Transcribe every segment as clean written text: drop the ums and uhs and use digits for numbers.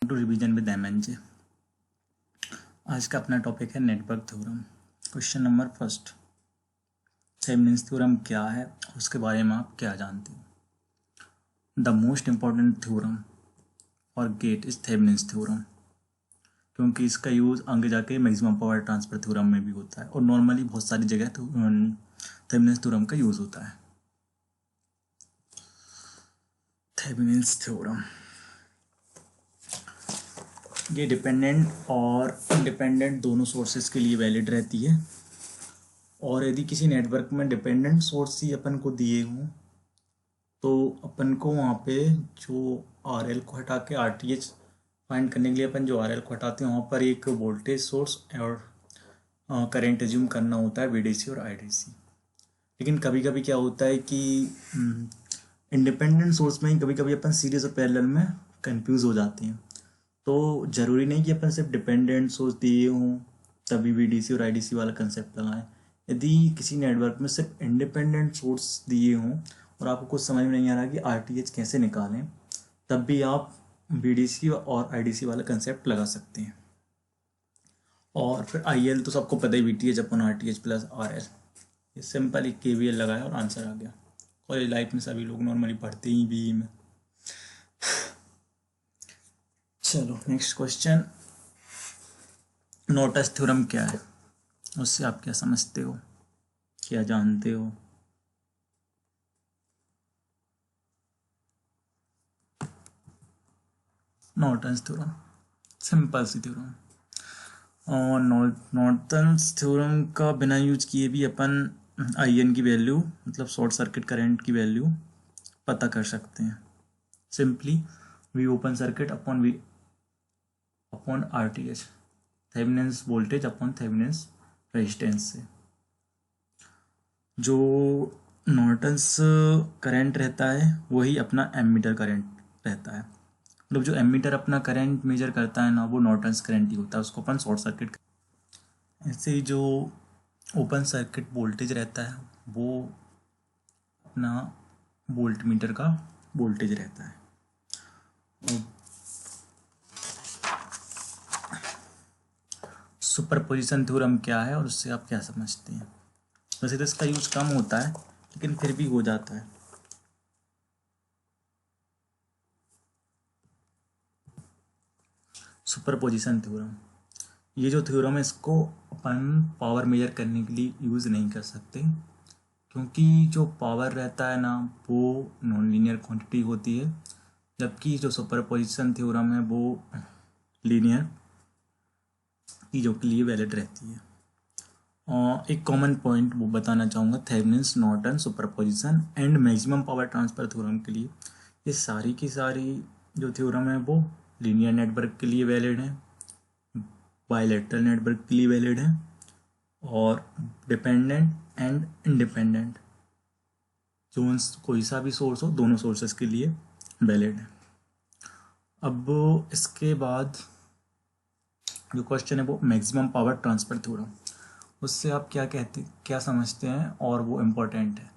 To revision with एमएनजे। आज का अपना टॉपिक है network theorem. Question number first, Thevenin's theorem क्या है, उसके बारे में आप क्या जानते हो। The most important theorem for GATE is Thevenin's theorem, क्योंकि इसका यूज़ आगे जाके मैक्सिमम पावर ट्रांसफर थ्योरम में भी होता है और नॉर्मली बहुत सारी जगह थेवेनिन्स थ्योरम का यूज़ होता है। थेवेनिन्स थ्योरम ये डिपेंडेंट और इंडिपेंडेंट दोनों सोर्सेज के लिए वैलिड रहती है। और यदि किसी नेटवर्क में डिपेंडेंट सोर्स ही अपन को दिए हों तो अपन को वहाँ पे जो आरएल को हटा के आरटीएच फाइंड करने के लिए अपन जो आरएल को हटाते हैं वहाँ पर एक वोल्टेज सोर्स और करंट एज्यूम करना होता है, वीडीसी और आईडीसी। लेकिन कभी कभी क्या होता है कि इंडिपेंडेंट सोर्स में ही कभी कभी अपन सीरीज और पैरेलल में कंफ्यूज हो जाते हैं। तो ज़रूरी नहीं कि अपन सिर्फ डिपेंडेंट सोर्स दिए हों तभी वीडीसी और आईडीसी वाला कंसेप्ट लगाएं। यदि किसी नेटवर्क में सिर्फ इंडिपेंडेंट सोर्स दिए हों और आपको कुछ समझ में नहीं आ रहा कि आरटीएच कैसे निकालें, तब भी आप वीडीसी और आईडीसी वाला कंसेप्ट लगा सकते हैं। और फिर आईएल तो सबको पता ही, वीटीएच अपन आरटीएच प्लस आरएल। ये सिंपल एक केवीएल लगाया और आंसर आ गया। कॉलेज लाइफ में सभी लोग नॉर्मली पढ़ते ही बीई में। चलो नेक्स्ट क्वेश्चन, नॉर्टन थ्योरम क्या है, उससे आप क्या समझते हो, क्या जानते हो। नॉर्टन थ्योरम सिंपल सी थ्योरम, और नॉर्टन थ्योरम का बिना यूज किए भी अपन आईएन की वैल्यू मतलब शॉर्ट सर्किट करंट की वैल्यू पता कर सकते हैं। Simply we open circuit upon RTH, Thevenin's voltage upon Thevenin's resistance से। जो नॉर्टन्स करंट रहता है वही अपना एमीटर करंट रहता है। मतलब जो एमीटर अपना करंट मेजर करता है ना, वो नॉर्टन्स करंट ही होता है, उसको अपन शॉर्ट सर्किट। ऐसे ही जो ओपन सर्किट वोल्टेज रहता है वो अपना वोल्ट मीटर का वोल्टेज रहता है। सुपरपोजिशन थ्योरम क्या है और उससे आप क्या समझते हैं। वैसे तो इसका यूज कम होता है लेकिन फिर भी हो जाता है। सुपरपोजिशन थ्योरम, ये जो थ्योरम है इसको अपन पावर मेजर करने के लिए यूज़ नहीं कर सकते, क्योंकि जो पावर रहता है ना वो नॉन लीनियर क्वांटिटी होती है, जबकि जो सुपरपोजिशन थ्योरम है वो लीनियर चीज़ों के लिए वैलिड रहती है। और एक कॉमन पॉइंट वो बताना चाहूँगा, Thevenin's Norton superposition and maximum power transfer theorem के लिए ये सारी की सारी जो थ्योरम है वो लीनियर नेटवर्क के लिए वैलिड है, बायलैटरल नेटवर्क के लिए वैलिड है, और डिपेंडेंट एंड इंडिपेंडेंट जो कोई सा भी सोर्स हो दोनों सोर्सेस के लिए वैलिड है। अब इसके बाद जो क्वेश्चन है वो मैक्सिमम पावर ट्रांसफर थ्योरम, उससे आप क्या समझते हैं और वो इम्पोर्टेंट है।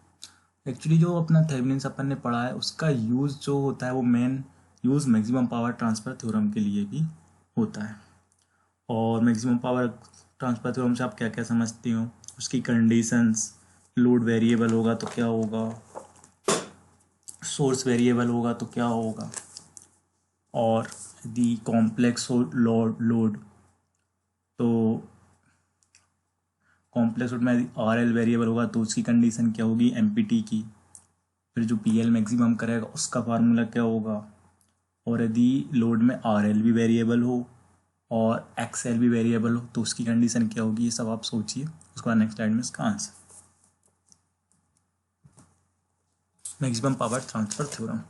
एक्चुअली जो अपना थेवेनिन्स अपन ने पढ़ा है उसका यूज़ जो होता है वो main use maximum power transfer theorem के लिए भी होता है। और मैक्सिमम पावर ट्रांसफर थ्योरम से आप क्या क्या समझते हो, उसकी कंडीशंस, लोड वेरिएबल होगा तो क्या होगा, सोर्स वेरिएबल होगा तो क्या होगा, और यदि कॉम्प्लेक्स हो लोड तो कॉम्प्लेक्स लोड में यदि आरएल वेरिएबल होगा तो उसकी कंडीशन क्या होगी, एमपीटी की। फिर जो पीएल मैक्सिमम करेगा उसका फार्मूला क्या होगा, और यदि लोड में आरएल भी वेरिएबल हो और एक्सएल भी वेरिएबल हो तो उसकी कंडीशन क्या होगी। ये सब आप सोचिए, उसके बाद नेक्स्ट स्लाइड में इसका answer. Maximum power transfer theorem,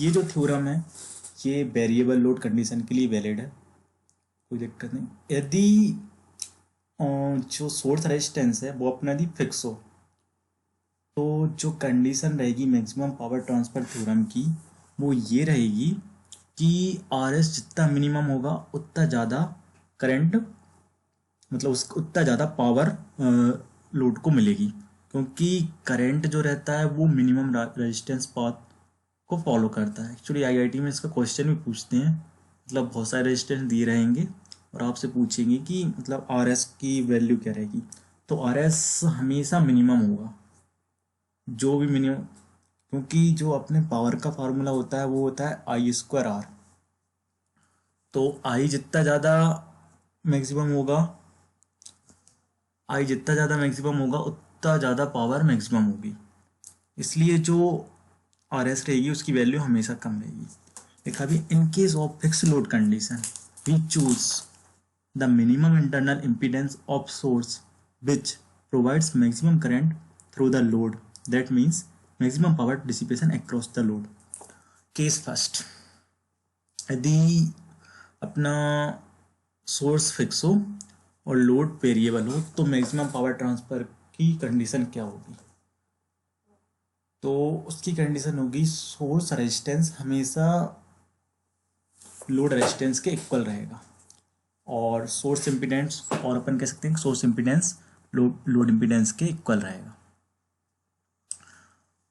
ये जो थ्योरम है ये वेरिएबल लोड कंडीशन के लिए वैलिड है, कोई दिक्कत नहीं। यदि जो सोर्स रेजिस्टेंस है वो अपना यदि फिक्स हो तो जो कंडीशन रहेगी मैक्सिमम पावर ट्रांसफर थ्योरम की वो ये रहेगी कि आरएस जितना मिनिमम होगा उतना ज़्यादा करंट मतलब उसको उतना ज़्यादा पावर लोड को मिलेगी, क्योंकि करंट जो रहता है वो मिनिमम रेजिस्टेंस पाथ को फॉलो करता है। एक्चुअली आईआईटी में इसका क्वेश्चन भी पूछते हैं, मतलब बहुत सारे रेजिस्टेंस दिए रहेंगे और आपसे पूछेंगे कि मतलब आर एस की वैल्यू क्या रहेगी। तो आर एस हमेशा मिनिमम होगा, जो भी मिनिमम, क्योंकि जो अपने पावर का फार्मूला होता है वो होता है आई स्क्वायर आर। तो आई जितना ज़्यादा मैक्सिमम होगा, आई जितना ज़्यादा मैक्सिमम होगा उतना ज़्यादा पावर मैक्सिमम होगी, इसलिए जो आर एस रहेगी उसकी वैल्यू हमेशा कम रहेगी। देखा भी, in case of fix load condition we choose the minimum internal impedance of source which provides maximum current through the load, that means maximum power dissipation across the load. Case first, यदि अपना source fix हो और load variable हो तो maximum power transfer की condition क्या होगी? तो उसकी कंडीशन होगी सोर्स रेजिस्टेंस हमेशा लोड रेजिस्टेंस के इक्वल रहेगा, और सोर्स इम्पीडेंस, और अपन कह सकते हैं सोर्स इम्पीडेंस लोड इम्पीडेंस के इक्वल रहेगा।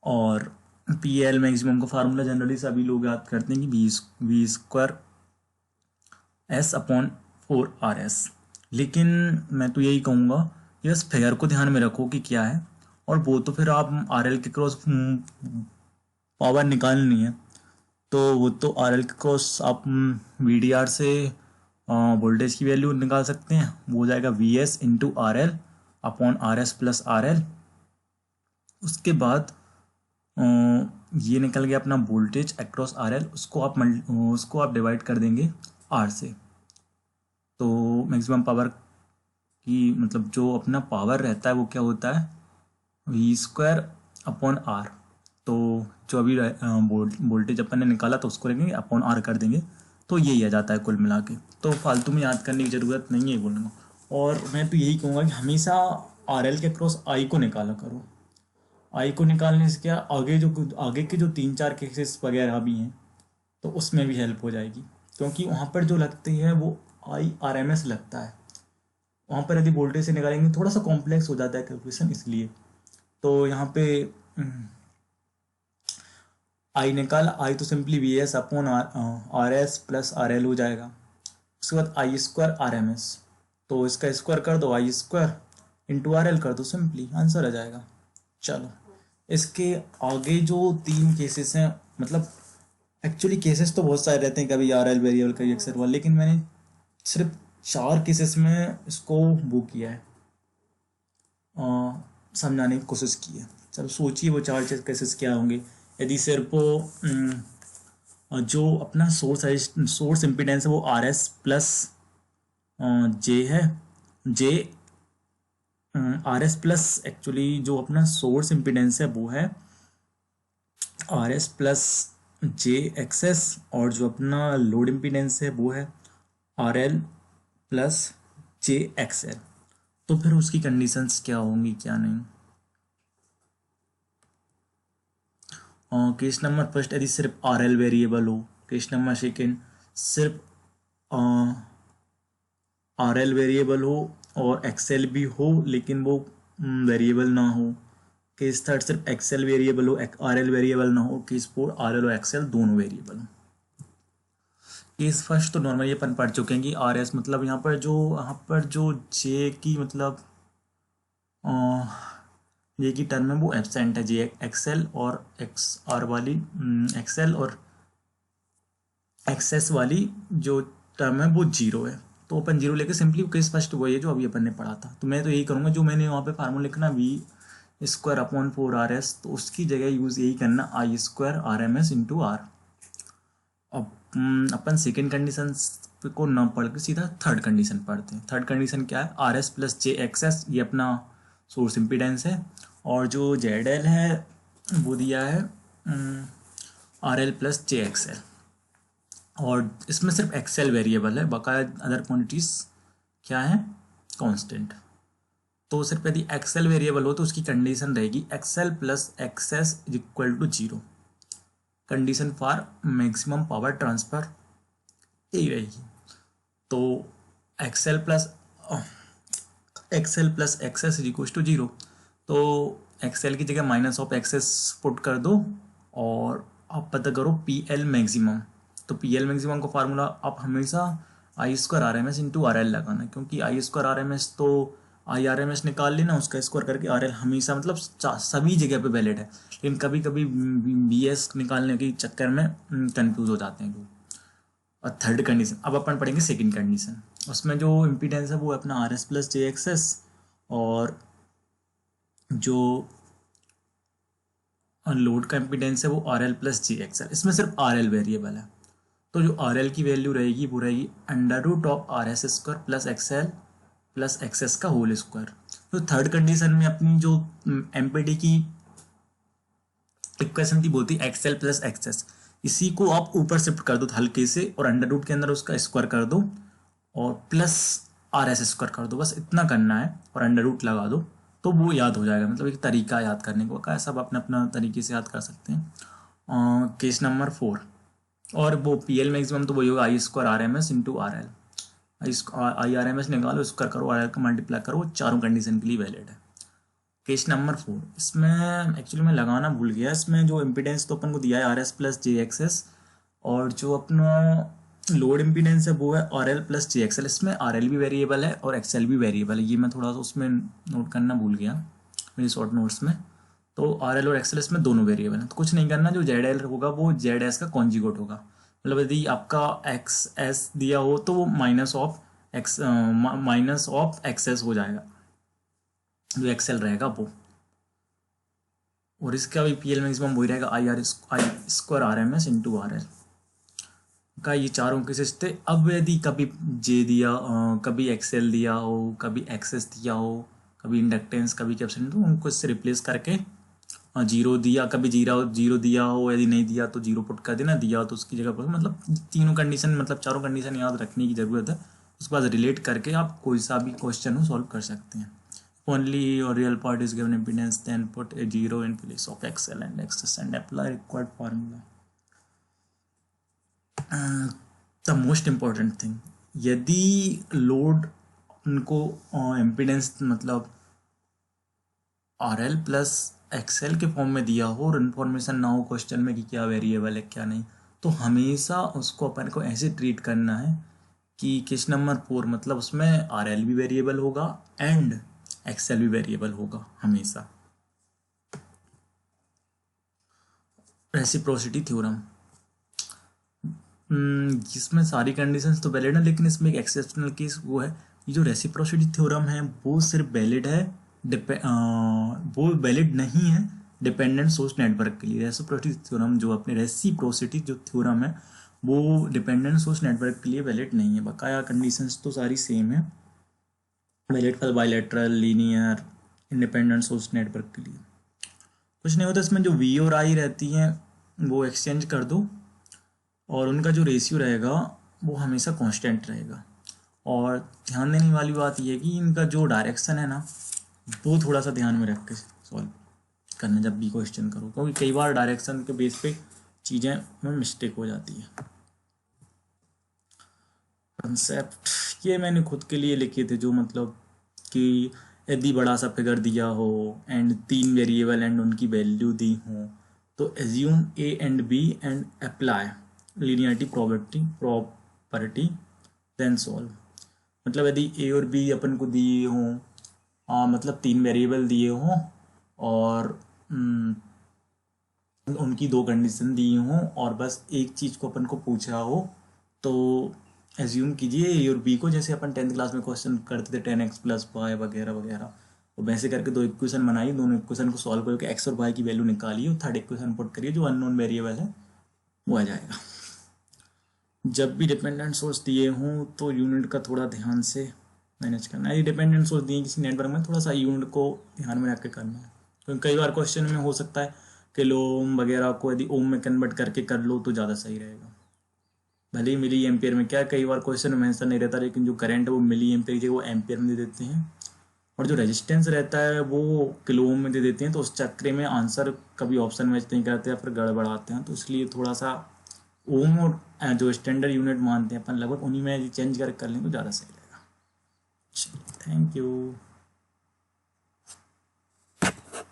और पी एल मैक्सिमम का फार्मूला जनरली सभी लोग याद करते हैं कि V square S upon 4 RS। लेकिन मैं तो यही कहूँगा कि बस फिगर को ध्यान में रखो कि क्या है, और वो तो फिर आप आर एल के क्रॉस पावर निकालनी है, तो वो तो आर एल के क्रॉस आप वी डी आर से वोल्टेज की वैल्यू निकाल सकते हैं। वो हो जाएगा V S into R L upon R S plus R L. उसके बाद ये निकल गया अपना वोल्टेज अक्रॉस आर एल, उसको आप डिवाइड कर देंगे आर से। तो मैक्सिमम पावर की मतलब जो अपना पावर रहता है वो क्या होता है, वी स्क्वायर अपॉन आर। तो जो अभी वोल्टेज अपन ने निकाला तो उसको लेंगे अपॉन आर कर देंगे, तो यही आ जाता है कुल मिला के। तो फालतू में याद करने की ज़रूरत नहीं है बोलूँगा। और मैं तो यही कहूँगा कि हमेशा आर एल के क्रॉस आई को निकाला करो। आई को निकालने से क्या, आगे के जो 3-4 केसेस वगैरह भी हैं तो उसमें भी हेल्प हो जाएगी, क्योंकि वहाँ पर जो लगती है वो आई आर एम एस लगता है। वहाँ पर यदि वोल्टेज से निकालेंगे थोड़ा सा कॉम्प्लेक्स हो जाता है कैलकुलेशन, इसलिए तो यहाँ पे आई निकाला, आई तो simply V S upon R S plus R L हो जाएगा। उसके बाद आई स्क्वायर आर एम एस, तो इसका स्क्वायर कर दो, आई स्क्वायर इंटू आर एल कर दो, सिंपली आंसर आ जाएगा। चलो, इसके आगे जो 3 केसेस हैं, मतलब एक्चुअली केसेस तो बहुत सारे रहते हैं, कभी आर एल वेरिएबल कभी एक्सर वाला, लेकिन मैंने सिर्फ 4 केसेस में इसको वो किया है, समझाने की कोशिश की है। चलो सोचिए वो 4 केसेस क्या होंगे। यदि सिर्फ जो अपना सोर्स इम्पीडेंस है वो आर एस प्लस जे है, जे आर एस प्लस, एक्चुअली जो अपना सोर्स इम्पीडेंस है वो है आर एस प्लस जे एक्सेस, और जो अपना लोड इम्पीडेंस है वो है आर एल प्लस जे एक्सएल। तो फिर उसकी कंडीशंस क्या होंगी क्या नहीं। केस नंबर फर्स्ट, यदि सिर्फ आर एल वेरिएबल हो। केस नंबर सेकेंड, सिर्फ आर एल वेरिएबल हो और एक्सएल भी हो लेकिन वो वेरिएबल ना हो। केस थर्ड, सिर्फ एक्सएल वेरिएबल हो, आर एल वेरिएबल ना हो। केस फोर, आर एल और एक्सएल दोनों वेरिएबल हो। केस फर्स्ट तो नॉर्मली अपन पढ़ चुके हैं कि आर एस मतलब यहाँ पर जो जे की मतलब जे की टर्म है वो एब्सेंट है, जे एक्सएल और एक्स आर वाली एक्सएल और एक्सेस वाली जो टर्म है वो 0 है, तो अपन 0 लेके सिंपली केस फर्स्ट वही है जो अभी अपन ने पढ़ा था। तो मैं तो यही करूँगा, जो मैंने वहाँ पे फार्मूला लिखना वी स्क्वायर अपॉन 4 RS, तो उसकी जगह यूज़ यही करना I square R M S into R. अब अपन सेकेंड कंडीशन को ना पढ़ के सीधा थर्ड कंडीशन पढ़ते हैं। थर्ड कंडीशन क्या है, आर एस प्लस जे एक्स, ये अपना सोर्स इम्पीडेंस है, और जो जेड एल है वो दिया है आर एल प्लस जे एक्सएल, और इसमें सिर्फ एक्सएल वेरिएबल है, बकाया अदर क्वांटिटीज क्या है, कांस्टेंट। तो सिर्फ यदि एक्सएल वेरिएबल हो तो उसकी कंडीशन रहेगी XL plus XS is equal to 0। Condition for maximum power transfer यही रहेगी। तो XL plus XS is equal to 0, तो एक्सएल की जगह माइनस ऑफ एक्सएस पुट कर दो और आप पता करो पी एल मैक्सिमम। तो पी एल मैक्सिमम का फार्मूला आप हमेशा I square R M S into R L लगाना, क्योंकि I square R M S तो आई आर एम एस निकाल लेना, उसका स्क्वायर करके आर एल हमेशा मतलब सभी जगह पे वैलिड है। लेकिन कभी कभी बी एस निकालने के चक्कर में कंफ्यूज हो जाते हैं लोग। और थर्ड कंडीशन अब अपन पढ़ेंगे सेकंड कंडीशन। उसमें जो इम्पीडेंस है वो अपना आर एस प्लस जे एक्स एस, और जो लोड का इम्पीडेंस है वो आर एल प्लस जे एक्स एल। इसमें सिर्फ आर एल वेरिएबल है, तो जो आर एल की वैल्यू रहेगी वो रहेगी under root of R S square plus X L plus X S का होल स्क्वायर। तो थर्ड कंडीशन में अपनी जो एमपीडी की इक्वेशन थी वो थी X L plus X S, इसी को आप ऊपर शिफ्ट कर दो हल्के से और अंडर रूट के अंदर उसका स्क्वायर कर दो और प्लस आर एस स्क्वायर कर दो, बस इतना करना है और अंडर रूट लगा दो तो वो याद हो जाएगा। मतलब एक तरीका याद करने को का, सब अपना अपना तरीके से याद कर सकते हैं। केस नंबर 4, और वो पी एल मैक्सिमम तो वही होगा I square R M S into R L. I R M S निकालो, स्क्वायर करो, आर एल का मल्टीप्लाई करो, चारों कंडीशन के लिए वैलिड है। केस नंबर 4, इसमें एक्चुअली मैं लगाना भूल गया। इसमें जो इम्पीडेंस तो अपन को दिया है आर एस प्लस जे एक्स एस, और जो अपना लोड इम्पीडेंस है वो है आर एल प्लस जे एक्स एल। इसमें आर एल भी वेरिएबल है और एक्स एल भी वेरिएबल है, ये मैं थोड़ा सा उसमें नोट करना भूल गया मेरी शॉर्ट नोट्स में। तो आर एल और एक्स एल इसमें दोनों वेरिएबल हैं, तो कुछ नहीं करना, जो जेड एल होगा वो जेड एस का कॉन्जिगेट होगा। मतलब यदि आपका एक्स एस दिया हो तो वो माइनस ऑफ एक्स एस हो जाएगा, जो एक्सएल रहेगा वो। और इसका भी पी एल मैक्सिमम वही रहेगा I square R M S into R L का। ये चारों केसेस थे। अब यदि कभी जे दिया, कभी एक्सएल दिया हो, कभी एक्सेस दिया हो, कभी इंडक्टेंस, कभी कैपेसिटेंस, तो उनको इससे रिप्लेस करके जीरो दिया, कभी जीरो दिया हो, यदि नहीं दिया तो जीरो पुट कर देना, दिया हो तो उसकी जगह पर, मतलब तीनों कंडीशन, मतलब चारों कंडीशन याद रखने की ज़रूरत है। उसके बाद रिलेट करके आप कोई सा भी क्वेश्चन हो सॉल्व कर सकते हैं। Only your real part is given impedance, then put a 0 in place of XL and XS and apply required formula. The most important thing, यदि लोड उनको इम्पीडेंस मतलब RL प्लस XL के form में दिया हो और इन्फॉर्मेशन ना हो क्वेश्चन में कि क्या वेरिएबल है क्या नहीं, तो हमेशा उसको अपन को ऐसे ट्रीट करना है कि केस नंबर 4 मतलब उसमें RL भी वेरिएबल होगा एंड एक्सएल भी वेरिएबल होगा हमेशा। रेसिप्रोसिटी थ्योरम, जिसमें सारी कंडीशंस तो वैलिड है, लेकिन इसमें एक एक्सेप्शनल केस वो है, ये जो रेसिप्रोसिटी थ्योरम है वो सिर्फ वैलिड है, वो वैलिड नहीं है डिपेंडेंट सोर्स नेटवर्क के लिए। रेसिप्रोसिटी थ्योरम जो अपने रेसिप्रोसिटी जो थ्योरम है वो डिपेंडेंट सोर्स नेटवर्क के लिए वैलिड नहीं है। बकाया कंडीशंस तो सारी सेम है, valid for bilateral, linear, independent source network के लिए। कुछ नहीं होता, इसमें जो वी और आई रहती हैं वो एक्सचेंज कर दो और उनका जो रेशियो रहेगा वो हमेशा कांस्टेंट रहेगा। और ध्यान देने वाली बात ये है कि इनका जो डायरेक्शन है ना वो थोड़ा सा ध्यान में रख के सॉल्व करना जब भी क्वेश्चन करो, क्योंकि कई बार डायरेक्शन के बेस पे चीज़ें में मिस्टेक हो जाती है। कंसेप्ट ये मैंने खुद के लिए लिखे थे, जो मतलब कि यदि बड़ा सा फिगर दिया हो एंड 3 वेरिएबल एंड उनकी वैल्यू दी हो तो assume A and B and apply linearity property then solve. मतलब यदि ए और बी अपन को दिए हों, मतलब 3 वेरिएबल दिए हों और उनकी 2 कंडीशन दी हों और बस एक चीज़ को अपन को पूछा हो, तो एज्यूम कीजिए ए और बी को, जैसे अपन 10th क्लास में क्वेश्चन करते थे 10x प्लस वाई वगैरह वगैरह, तो वैसे करके 2 इक्वेशन बनाइए, दोनों इक्वेशन को सॉल्व करके एक्स और वाई की वैल्यू निकालिए, थर्ड इक्वेशन पुट करिए, जो अननोन वेरिएबल है वो आ जाएगा। जब भी डिपेंडेंट सोर्स दिए हों तो यूनिट का थोड़ा ध्यान से मैनेज करना है। डिपेंडेंट सोर्स दिए किसी नेटवर्क में, थोड़ा सा यूनिट को ध्यान में रख के करना है, क्योंकि कई बार क्वेश्चन में हो सकता है किलो ओम वगैरह को यदि ओम में कन्वर्ट करके कर लो तो ज़्यादा सही रहेगा। भले ही मिली एम्पियर में, क्या कई बार क्वेश्चन में मेंशन नहीं रहता, लेकिन जो करंट है वो मिली एम्पियर की वो एम्पियर में दे देते हैं, और जो रेजिस्टेंस रहता है वो किलो ओम में दे देते हैं, तो उस चक्कर में आंसर कभी ऑप्शन मैच नहीं करते या फिर गड़बड़ाते हैं। तो इसलिए थोड़ा सा ओम और जो स्टैंडर्ड यूनिट मानते हैं अपन लगभग उन्हीं में चेंज कर लें तो ज़्यादा सही रहेगा। Thank you.